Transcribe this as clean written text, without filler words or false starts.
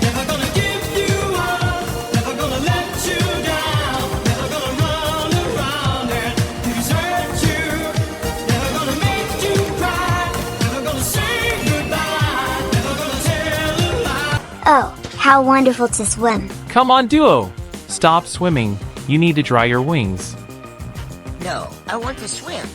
Never gonna give you up, never gonna let you down, never gonna run around and desert you, never gonna make you cry, never gonna say goodbye, never gonna tell a lie. Oh, how wonderful to swim. Come on, Duo. Stop swimming. You need to dry your wings. No, I want to swim.